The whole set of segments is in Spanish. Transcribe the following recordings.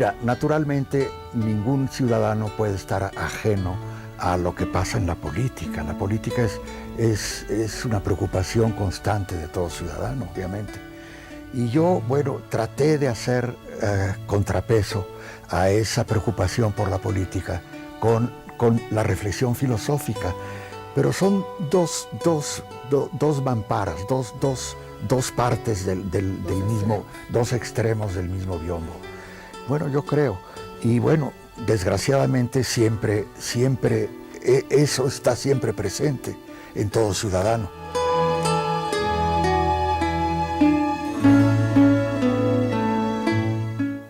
Mira, naturalmente ningún ciudadano puede estar ajeno a lo que pasa en la política. La política es una preocupación constante de todo ciudadano, obviamente. Y yo, bueno, traté de hacer contrapeso a esa preocupación por la política con la reflexión filosófica. Pero son dos mamparas, dos partes del mismo, dos extremos del mismo biombo. Bueno, yo creo. Y bueno, desgraciadamente siempre eso está siempre presente en todo ciudadano.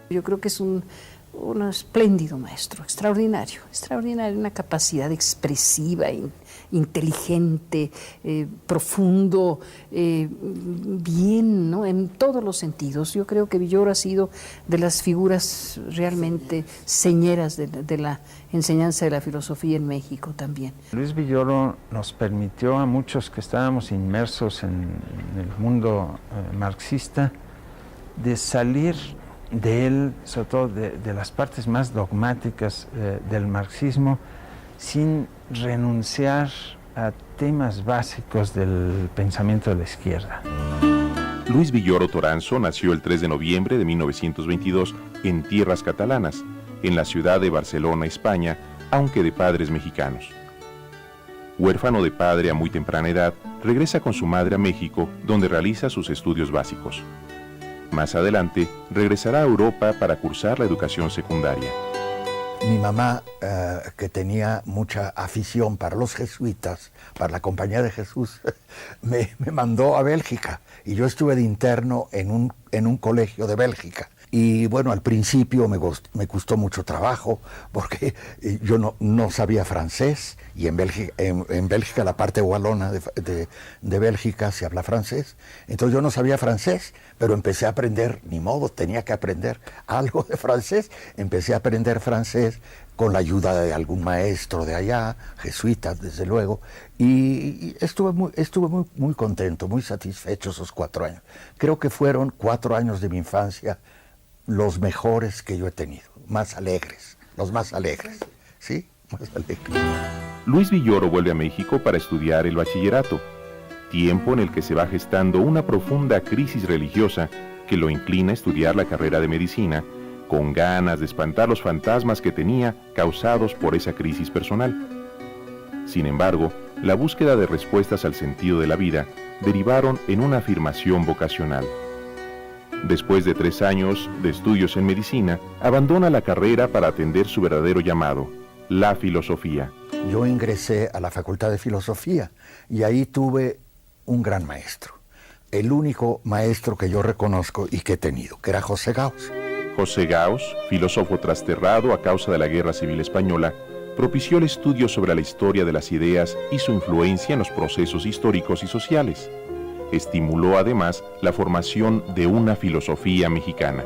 Yo creo que es un espléndido maestro, extraordinario, una capacidad expresiva, inteligente, profundo, bien, ¿no? En todos los sentidos. Yo creo que Villoro ha sido de las figuras realmente señeras de la enseñanza de la filosofía en México también. Luis Villoro nos permitió a muchos que estábamos inmersos en el mundo marxista de salir de él, sobre todo de las partes más dogmáticas del marxismo, sin renunciar a temas básicos del pensamiento de la izquierda. Luis Villoro Toranzo nació el 3 de noviembre de 1922 en tierras catalanas, en la ciudad de Barcelona, España, aunque de padres mexicanos. Huérfano de padre a muy temprana edad, regresa con su madre a México, donde realiza sus estudios básicos. Más adelante, regresará a Europa para cursar la educación secundaria. Mi mamá, que tenía mucha afición para los jesuitas, para la Compañía de Jesús, me mandó a Bélgica. Y yo estuve de interno en un colegio de Bélgica. Y bueno, al principio me costó mucho trabajo porque yo no sabía francés, y en Bélgica la parte wallona de Bélgica se habla francés. Entonces yo no sabía francés, pero empecé a aprender, ni modo, tenía que aprender algo de francés. Empecé a aprender francés con la ayuda de algún maestro de allá, jesuitas desde luego, y estuve muy contento, muy satisfecho esos 4 años. Creo que fueron 4 años de mi infancia los mejores que yo he tenido, los más alegres, ¿sí? Más alegres. Luis Villoro vuelve a México para estudiar el bachillerato, tiempo en el que se va gestando una profunda crisis religiosa que lo inclina a estudiar la carrera de medicina, con ganas de espantar los fantasmas que tenía causados por esa crisis personal. Sin embargo, la búsqueda de respuestas al sentido de la vida derivaron en una afirmación vocacional. Después de 3 años de estudios en medicina, abandona la carrera para atender su verdadero llamado, la filosofía. Yo ingresé a la Facultad de Filosofía y ahí tuve un gran maestro, el único maestro que yo reconozco y que he tenido, que era José Gauss. José Gauss, filósofo trasterrado a causa de la Guerra Civil Española, propició el estudio sobre la historia de las ideas y su influencia en los procesos históricos y sociales. Estimuló además la formación de una filosofía mexicana.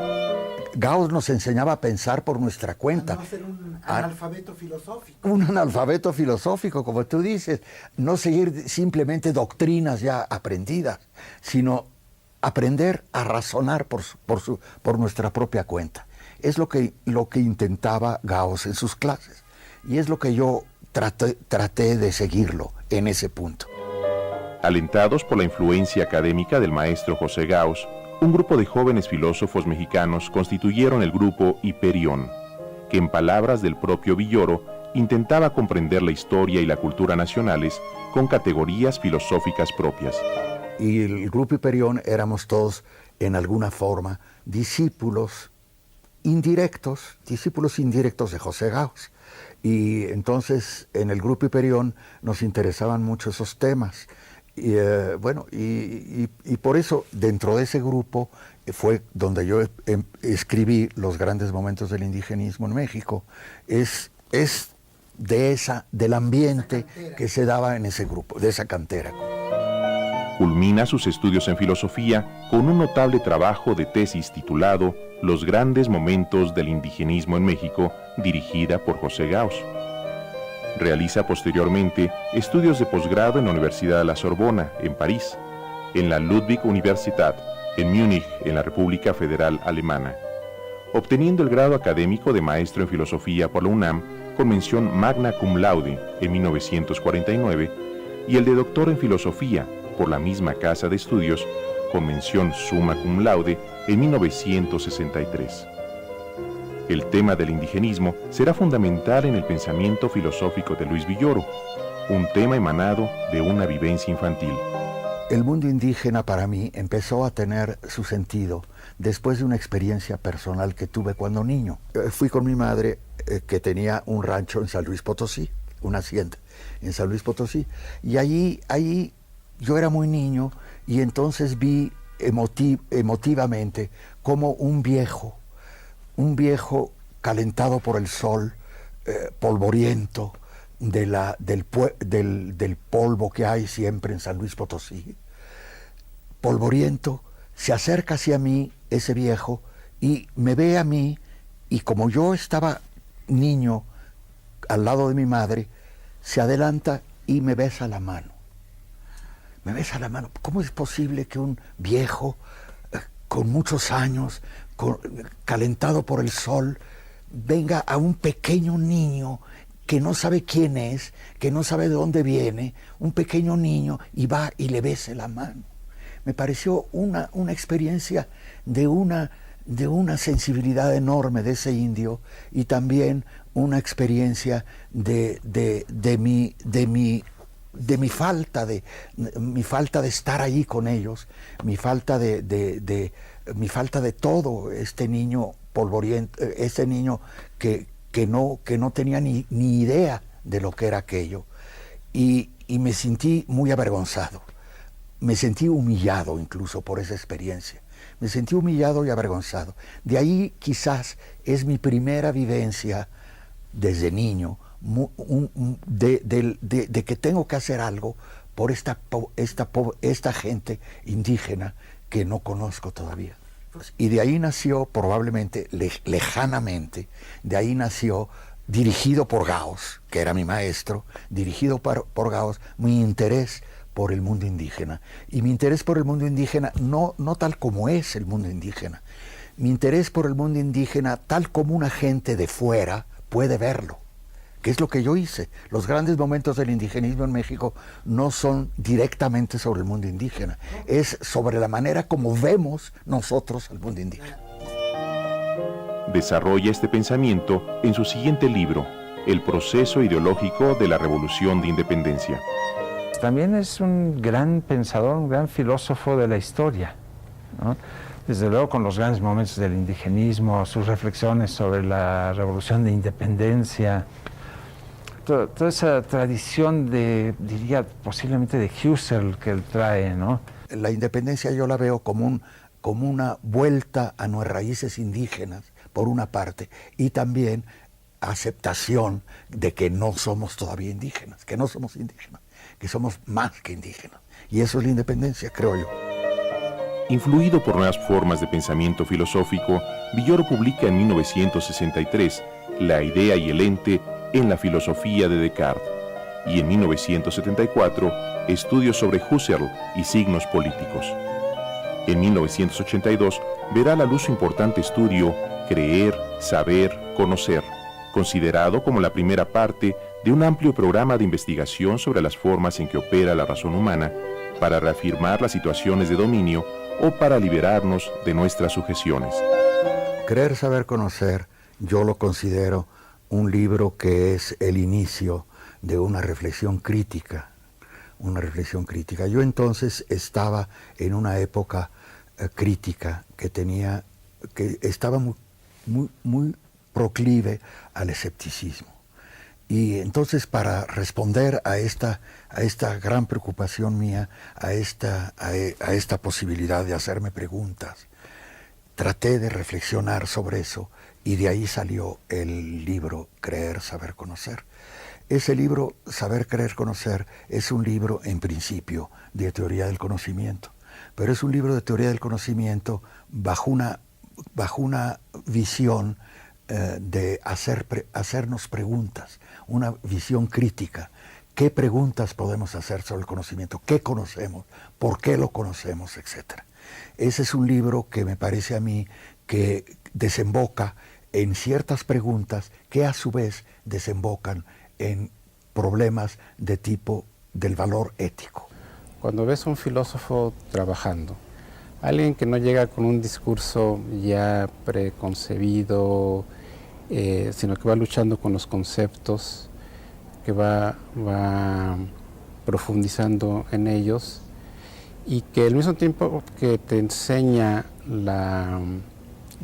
Gauss nos enseñaba a pensar por nuestra cuenta. No ser un analfabeto filosófico. Un analfabeto filosófico, como tú dices. No seguir simplemente doctrinas ya aprendidas, sino aprender a razonar por nuestra propia cuenta. Es lo que intentaba Gauss en sus clases. Y es lo que yo traté de seguirlo en ese punto. Alentados por la influencia académica del maestro José Gauss, un grupo de jóvenes filósofos mexicanos constituyeron el grupo Hiperión, que en palabras del propio Villoro, intentaba comprender la historia y la cultura nacionales con categorías filosóficas propias. Y el grupo Hiperión éramos todos, en alguna forma, discípulos indirectos de José Gauss. Y entonces, en el grupo Hiperión nos interesaban mucho esos temas. Y por eso, dentro de ese grupo, fue donde yo escribí Los grandes momentos del indigenismo en México. Es del ambiente que se daba en ese grupo, de esa cantera. Culmina sus estudios en filosofía con un notable trabajo de tesis titulado Los grandes momentos del indigenismo en México, dirigida por José Gauss. Realiza posteriormente estudios de posgrado en la Universidad de la Sorbona, en París, en la Ludwig Universität, en Múnich, en la República Federal Alemana. obteniendo el grado académico de maestro en filosofía por la UNAM con mención magna cum laude en 1949 y el de doctor en filosofía por la misma casa de estudios con mención summa cum laude en 1963. El tema del indigenismo será fundamental en el pensamiento filosófico de Luis Villoro, un tema emanado de una vivencia infantil. El mundo indígena para mí empezó a tener su sentido después de una experiencia personal que tuve cuando niño. Fui con mi madre, que tenía un rancho en San Luis Potosí, una hacienda en San Luis Potosí, y allí yo era muy niño y entonces vi emotivamente como un viejo calentado por el sol, polvoriento, del polvo que hay siempre en San Luis Potosí, polvoriento, se acerca hacia mí ese viejo y me ve a mí, y como yo estaba niño al lado de mi madre, se adelanta y me besa la mano. Me besa la mano. ¿Cómo es posible que un viejo con muchos años, calentado por el sol, venga a un pequeño niño que no sabe quién es, que no sabe de dónde viene, un pequeño niño, y va y le bese la mano? Me pareció una experiencia de una sensibilidad enorme de ese indio, y también una experiencia de mi falta de estar allí con ellos, mi falta de todo. Este niño polvoriento, ese niño que no tenía ni idea de lo que era aquello, y me sentí muy avergonzado, me sentí humillado incluso por esa experiencia, me sentí humillado y avergonzado. De ahí quizás es mi primera vivencia desde niño, de que tengo que hacer algo por esta gente indígena que no conozco todavía. Y de ahí nació, probablemente lejanamente, de ahí nació, dirigido por Gauss, que era mi maestro, dirigido por Gauss, mi interés por el mundo indígena. Y mi interés por el mundo indígena no tal como es el mundo indígena, mi interés por el mundo indígena tal como una gente de fuera puede verlo, que es lo que yo hice. Los grandes momentos del indigenismo en México no son directamente sobre el mundo indígena, es sobre la manera como vemos nosotros al mundo indígena. Desarrolla este pensamiento en su siguiente libro, El proceso ideológico de la Revolución de Independencia. También es un gran pensador, un gran filósofo de la historia, ¿no? Desde luego con los grandes momentos del indigenismo, sus reflexiones sobre la Revolución de Independencia, toda esa tradición diría posiblemente de Husserl que él trae, ¿no? La independencia yo la veo como una vuelta a nuestras raíces indígenas, por una parte, y también aceptación de que no somos todavía indígenas, que no somos indígenas, que somos más que indígenas. Y eso es la independencia, creo yo. Influido por nuevas formas de pensamiento filosófico, Villoro publica en 1963 La idea y el ente en la filosofía de Descartes, y en 1974 Estudios sobre Husserl y signos políticos. En 1982 verá a la luz su importante estudio Creer, Saber, Conocer, considerado como la primera parte de un amplio programa de investigación sobre las formas en que opera la razón humana para reafirmar las situaciones de dominio o para liberarnos de nuestras sujeciones. Creer, Saber, Conocer, yo lo considero un libro que es el inicio de una reflexión crítica. Yo entonces estaba en una época crítica que estaba muy proclive al escepticismo. Y entonces, para responder a esta gran preocupación mía, a esta posibilidad de hacerme preguntas, traté de reflexionar sobre eso, y de ahí salió el libro Creer, Saber, Conocer. Ese libro, Saber, Creer, Conocer, es un libro en principio de teoría del conocimiento, pero es un libro de teoría del conocimiento bajo una visión de hacernos preguntas, una visión crítica. ¿Qué preguntas podemos hacer sobre el conocimiento? ¿Qué conocemos? ¿Por qué lo conocemos? Etcétera. Ese es un libro que me parece a mí que desemboca en ciertas preguntas que a su vez desembocan en problemas de tipo del valor ético. Cuando ves a un filósofo trabajando, alguien que no llega con un discurso ya preconcebido, sino que va luchando con los conceptos, que va profundizando en ellos, y que al mismo tiempo que te enseña la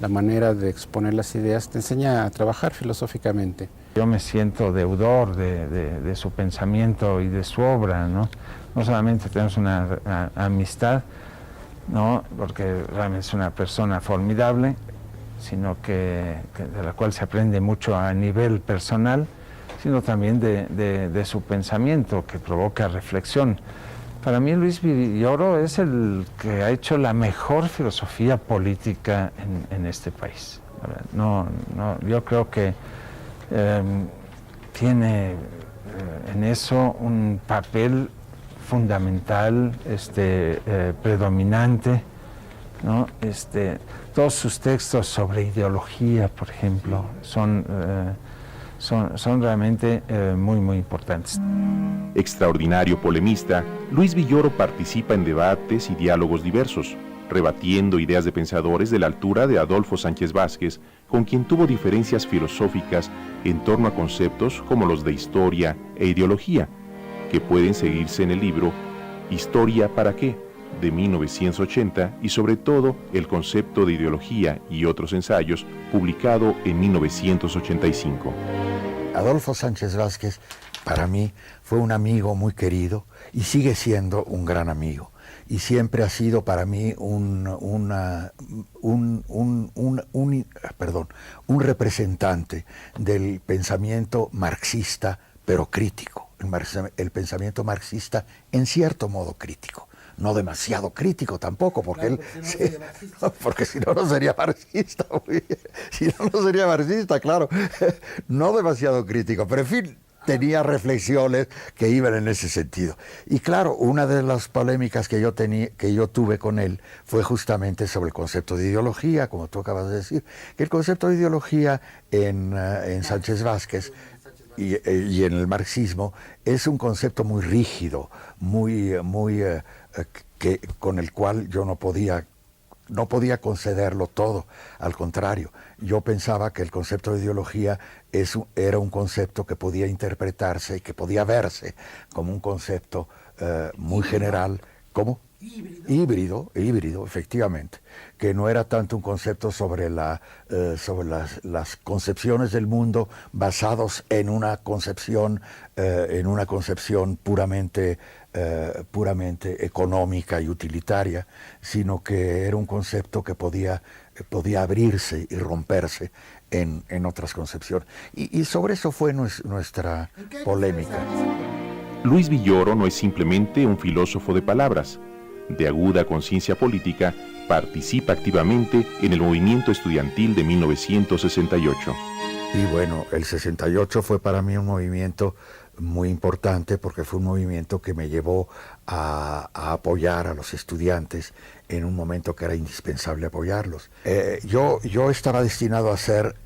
manera de exponer las ideas, te enseña a trabajar filosóficamente. Yo me siento deudor de su pensamiento y de su obra, ¿no? No solamente tenemos una amistad, ¿no? Porque realmente es una persona formidable, sino de la cual se aprende mucho a nivel personal, sino también de su pensamiento, que provoca reflexión. Para mí Luis Villoro es el que ha hecho la mejor filosofía política en este país. Yo creo que tiene en eso un papel fundamental, predominante, ¿no? Todos sus textos sobre ideología, por ejemplo, son realmente muy, muy importantes. Extraordinario polemista, Luis Villoro participa en debates y diálogos diversos, rebatiendo ideas de pensadores de la altura de Adolfo Sánchez Vázquez, con quien tuvo diferencias filosóficas en torno a conceptos como los de historia e ideología, que pueden seguirse en el libro Historia para qué, de 1980, y sobre todo el concepto de ideología y otros ensayos, publicado en 1985. Adolfo Sánchez Vázquez, para mí, fue un amigo muy querido y sigue siendo un gran amigo. Y siempre ha sido para mí un representante del pensamiento marxista, pero crítico. El pensamiento marxista en cierto modo crítico. No demasiado crítico tampoco, porque claro, porque si no, no sería marxista. Si no, no sería marxista, claro. No demasiado crítico, pero en fin, tenía reflexiones que iban en ese sentido. Y claro, una de las polémicas que yo tuve con él fue justamente sobre el concepto de ideología, como tú acabas de decir, que el concepto de ideología en Sánchez Vázquez y en el marxismo es un concepto muy rígido, con el cual yo no podía concederlo todo. Al contrario, yo pensaba que el concepto de ideología era un concepto que podía interpretarse y que podía verse como un concepto muy general, como híbrido, efectivamente, que no era tanto un concepto sobre las concepciones del mundo basados en una concepción puramente económica y utilitaria, sino que era un concepto que podía abrirse y romperse en otras concepciones. Y sobre eso fue nuestra polémica. Luis Villoro no es simplemente un filósofo de palabras. De aguda conciencia política, participa activamente en el movimiento estudiantil de 1968. Y bueno, el 68 fue para mí un movimiento muy importante porque fue un movimiento que me llevó a apoyar a los estudiantes en un momento que era indispensable apoyarlos. Yo estaba destinado a ser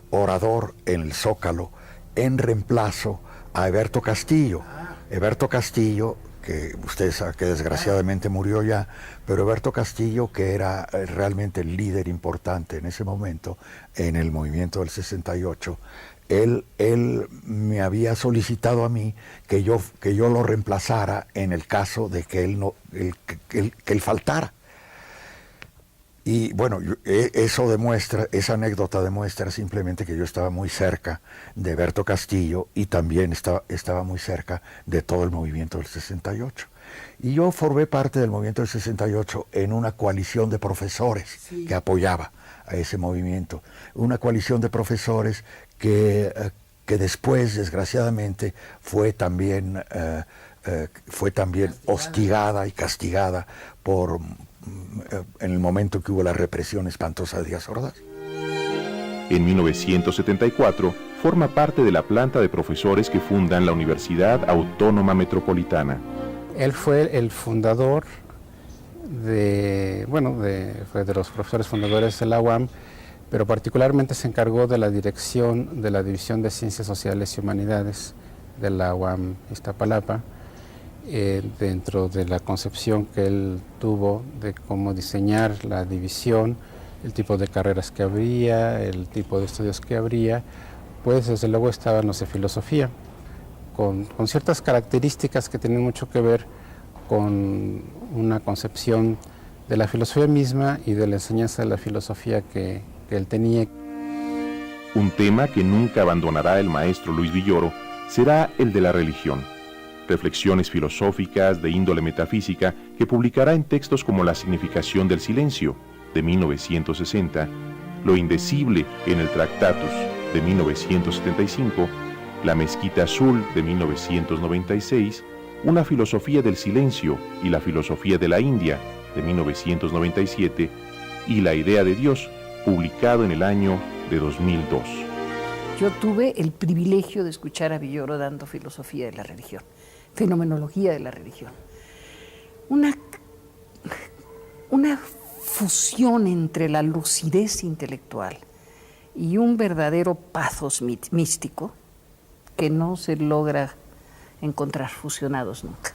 orador en el Zócalo en reemplazo a Heberto Castillo. Heberto Castillo, que ustedes saben que desgraciadamente murió ya, pero Heberto Castillo, que era realmente el líder importante en ese momento en el movimiento del 68, él me había solicitado a mí que yo lo reemplazara en el caso de que él faltara. Y bueno, esa anécdota demuestra simplemente que yo estaba muy cerca de Heberto Castillo y también estaba muy cerca de todo el movimiento del 68. Y yo formé parte del movimiento del 68 en una coalición de profesores que apoyaba a ese movimiento. Una coalición de profesores que después, desgraciadamente, fue también hostigada y castigada en el momento que hubo la represión espantosa de Díaz Ordaz. En 1974, forma parte de la planta de profesores que fundan la Universidad Autónoma Metropolitana. Él fue el fundador fue de los profesores fundadores de la UAM, pero particularmente se encargó de la dirección de la División de Ciencias Sociales y Humanidades de la UAM Iztapalapa, dentro de la concepción que él tuvo de cómo diseñar la división, el tipo de carreras que habría, el tipo de estudios que habría, pues desde luego estaban los de filosofía, con ciertas características que tienen mucho que ver con una concepción de la filosofía misma y de la enseñanza de la filosofía que él tenía. Un tema que nunca abandonará el maestro Luis Villoro será el de la religión. Reflexiones filosóficas de índole metafísica que publicará en textos como La significación del silencio, de 1960, Lo indecible en el Tractatus, de 1975, La mezquita azul, de 1996, Una filosofía del silencio y la filosofía de la India, de 1997, y La idea de Dios, publicado en el año de 2002. Yo tuve el privilegio de escuchar a Villoro dando filosofía de la religión, fenomenología de la religión. Una fusión entre la lucidez intelectual y un verdadero pathos místico que no se logra encontrar fusionados nunca.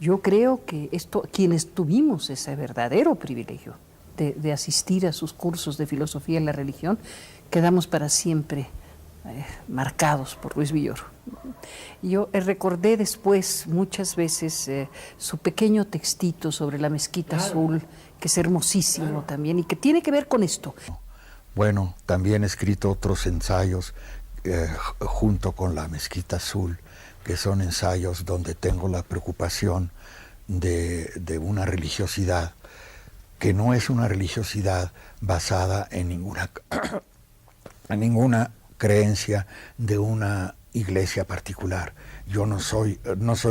Yo creo que quienes tuvimos ese verdadero privilegio de asistir a sus cursos de filosofía en la religión, quedamos para siempre marcados por Luis Villoro. Yo recordé después muchas veces su pequeño textito sobre la mezquita azul, que es hermosísimo también y que tiene que ver con esto. Bueno, también he escrito otros ensayos junto con la mezquita azul, que son ensayos donde tengo la preocupación de una religiosidad que no es una religiosidad basada en ninguna creencia de una iglesia particular. Yo no soy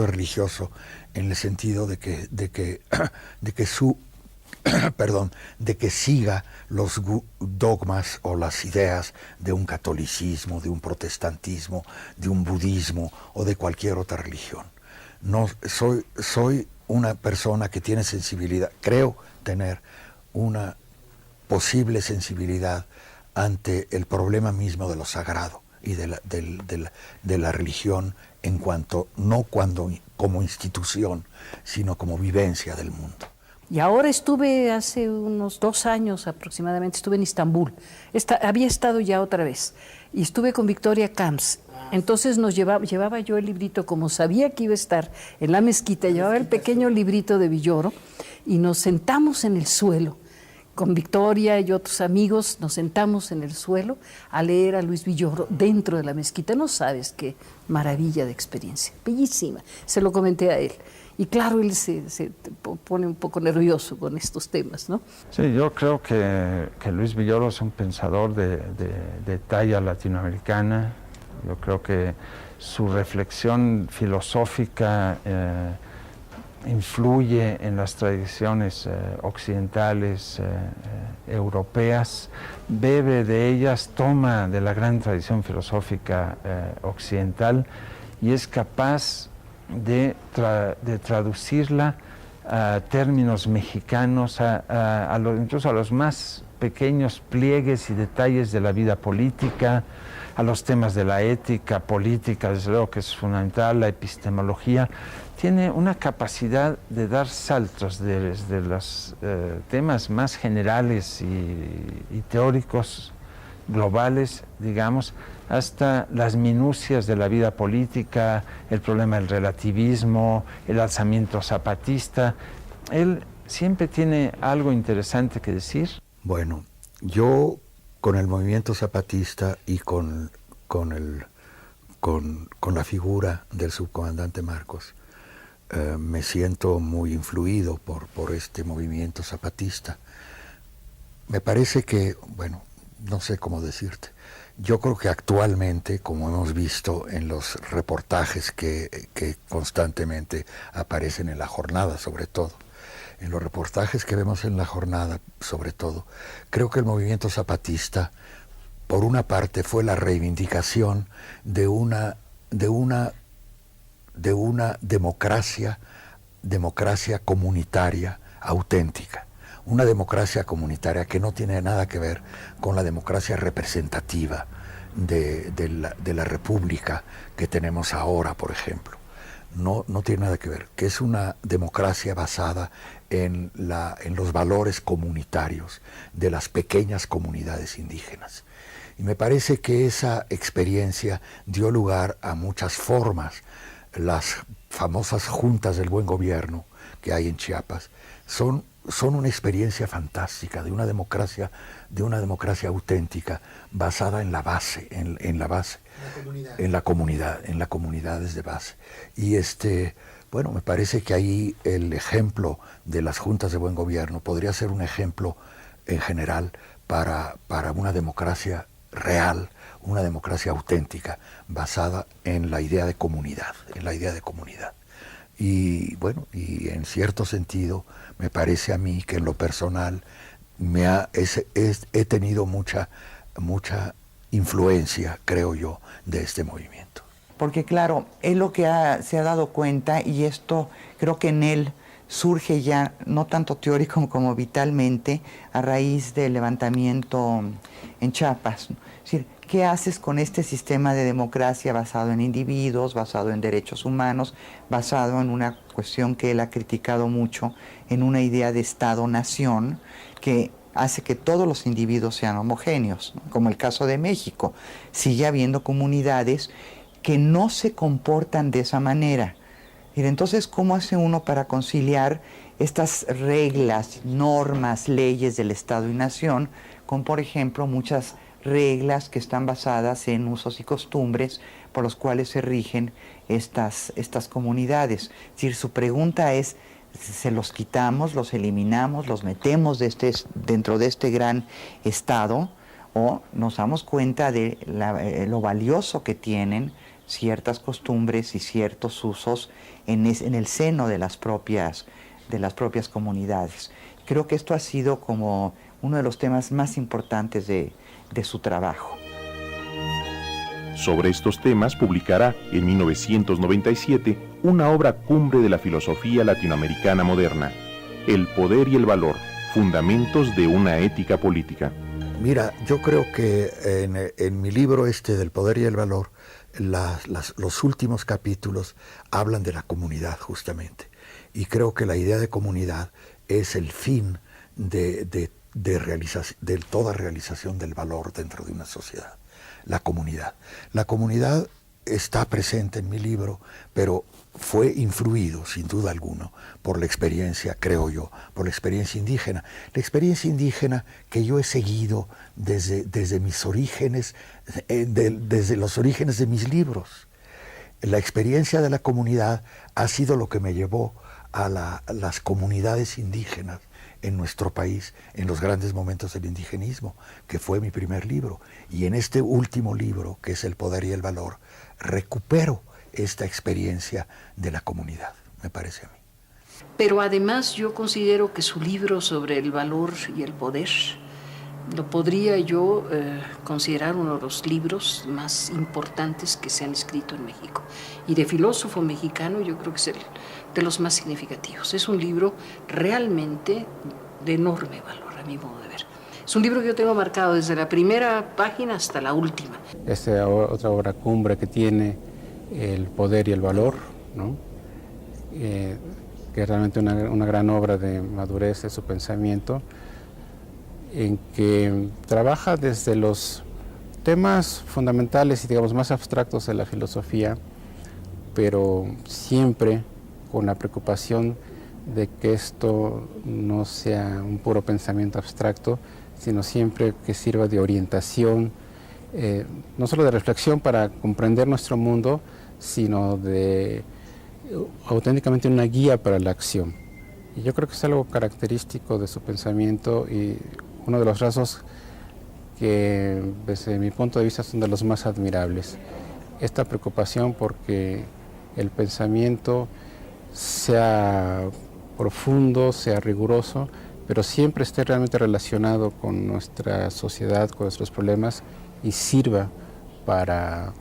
religioso en el sentido de que siga los dogmas o las ideas de un catolicismo, de un protestantismo, de un budismo o de cualquier otra religión. No soy una persona que tiene sensibilidad, creo tener una posible sensibilidad ante el problema mismo de lo sagrado y de la religión como institución, sino como vivencia del mundo. Y ahora estuve hace unos 2 años aproximadamente, estuve en Istambul. Había estado ya otra vez y estuve con Victoria Camps. Entonces llevaba yo el librito, como sabía que iba a estar en la mezquita, llevaba el pequeño librito de Villoro y nos sentamos en el suelo. Con Victoria y otros amigos nos sentamos en el suelo a leer a Luis Villoro dentro de la mezquita. No sabes qué maravilla de experiencia, bellísima. Se lo comenté a él. Y claro, él se pone un poco nervioso con estos temas, ¿no? Sí, yo creo que Luis Villoro es un pensador de talla latinoamericana. Yo creo que su reflexión filosófica influye en las tradiciones occidentales, europeas, bebe de ellas, toma de la gran tradición filosófica occidental y es capaz de traducirla a términos mexicanos, incluso a los más pequeños pliegues y detalles de la vida política, a los temas de la ética política, desde luego que es fundamental, la epistemología. Tiene una capacidad de dar saltos desde los temas más generales y teóricos globales, digamos, hasta las minucias de la vida política, el problema del relativismo, el alzamiento zapatista. Él siempre tiene algo interesante que decir. Bueno, yo con el movimiento zapatista y con la figura del subcomandante Marcos, me siento muy influido por este movimiento zapatista. Me parece que, bueno, no sé cómo decirte, yo creo que actualmente, como hemos visto en los reportajes que constantemente aparecen en La Jornada, sobre todo, en los reportajes que vemos en La Jornada, sobre todo, creo que el movimiento zapatista, por una parte, fue la reivindicación de una democracia comunitaria auténtica, una democracia comunitaria que no tiene nada que ver con la democracia representativa de la república que tenemos ahora, por ejemplo. No tiene nada que ver, que es una democracia basada en los valores comunitarios de las pequeñas comunidades indígenas. Y me parece que esa experiencia dio lugar a muchas formas. Las famosas juntas del buen gobierno que hay en Chiapas son una experiencia fantástica de una democracia auténtica basada en la base, en la comunidad desde base. Y bueno, me parece que ahí el ejemplo de las juntas de buen gobierno podría ser un ejemplo en general para una democracia real, una democracia auténtica, basada en la idea de comunidad, Y bueno, y en cierto sentido, me parece a mí que en lo personal he tenido mucha influencia, creo yo, de este movimiento. Porque claro, él lo que se ha dado cuenta, y esto creo que en él surge ya, no tanto teórico como vitalmente, a raíz del levantamiento en Chiapas. Es decir, ¿qué haces con este sistema de democracia basado en individuos, basado en derechos humanos, basado en una cuestión que él ha criticado mucho, en una idea de Estado-nación que hace que todos los individuos sean homogéneos, ¿no? Como el caso de México? Sigue habiendo comunidades que no se comportan de esa manera. Y entonces, ¿cómo hace uno para conciliar estas reglas, normas, leyes del Estado y Nación con, por ejemplo, muchas reglas que están basadas en usos y costumbres por los cuales se rigen estas comunidades? Es decir, su pregunta es, ¿se los quitamos, los eliminamos, los metemos dentro de este gran Estado, o nos damos cuenta de lo valioso que tienen ciertas costumbres y ciertos usos en el seno de las propias comunidades? Creo que esto ha sido como uno de los temas más importantes de su trabajo. Sobre estos temas publicará en 1997 una obra cumbre de la filosofía latinoamericana moderna, El poder y el valor, fundamentos de una ética política. Mira, yo creo que en mi libro del poder y el valor, los últimos capítulos hablan de la comunidad justamente. Y creo que la idea de comunidad es el fin de toda realización del valor dentro de una sociedad. La comunidad. La comunidad está presente en mi libro, pero fue influido, sin duda alguna, por la experiencia, creo yo, por la experiencia indígena. La experiencia indígena que yo he seguido desde mis orígenes, desde los orígenes de mis libros. La experiencia de la comunidad ha sido lo que me llevó a las comunidades indígenas en nuestro país, en los grandes momentos del indigenismo, que fue mi primer libro. Y en este último libro, que es El poder y el valor, recupero esta experiencia de la comunidad, me parece a mí. Pero además yo considero que su libro sobre el valor y el poder lo podría yo considerar uno de los libros más importantes que se han escrito en México. Y de filósofo mexicano yo creo que es de los más significativos. Es un libro realmente de enorme valor, a mi modo de ver. Es un libro que yo tengo marcado desde la primera página hasta la última. Esta otra obra cumbre que tiene, El poder y el valor, ¿no? Que es realmente una gran obra de madurez de su pensamiento, en que trabaja desde los temas fundamentales y, digamos, más abstractos de la filosofía, pero siempre con la preocupación de que esto no sea un puro pensamiento abstracto, sino siempre que sirva de orientación, no solo de reflexión para comprender nuestro mundo, sino de auténticamente una guía para la acción. Y yo creo que es algo característico de su pensamiento y uno de los rasgos que desde mi punto de vista son de los más admirables. Esta preocupación porque el pensamiento sea profundo, sea riguroso, pero siempre esté realmente relacionado con nuestra sociedad, con nuestros problemas y sirva para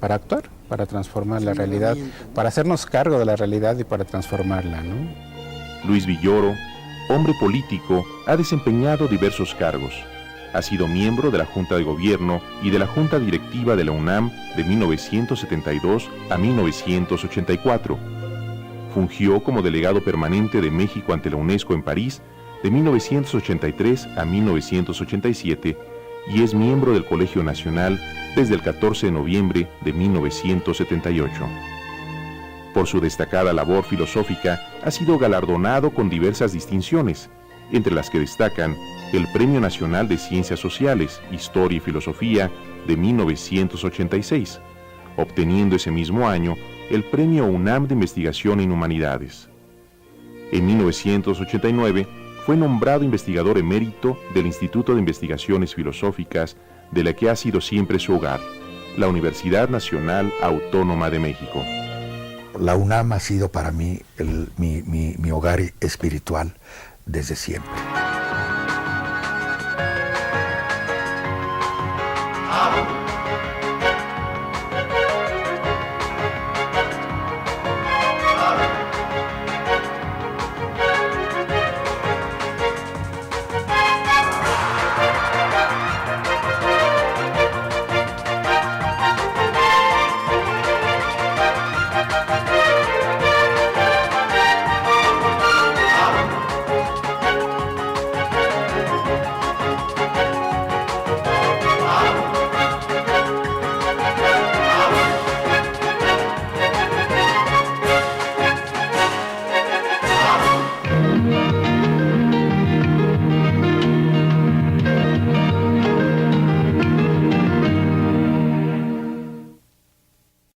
actuar, para transformar la realidad, para hacernos cargo de la realidad y para transformarla, ¿no? Luis Villoro, hombre político, ha desempeñado diversos cargos. Ha sido miembro de la Junta de Gobierno y de la Junta Directiva de la UNAM de 1972 a 1984. Fungió como delegado permanente de México ante la UNESCO en París de 1983 a 1987 y es miembro del Colegio Nacional desde el 14 de noviembre de 1978. Por su destacada labor filosófica, ha sido galardonado con diversas distinciones, entre las que destacan el Premio Nacional de Ciencias Sociales, Historia y Filosofía de 1986, obteniendo ese mismo año el Premio UNAM de Investigación en Humanidades. En 1989 fue nombrado investigador emérito del Instituto de Investigaciones Filosóficas, de la que ha sido siempre su hogar, la Universidad Nacional Autónoma de México. La UNAM ha sido para mí mi hogar espiritual desde siempre.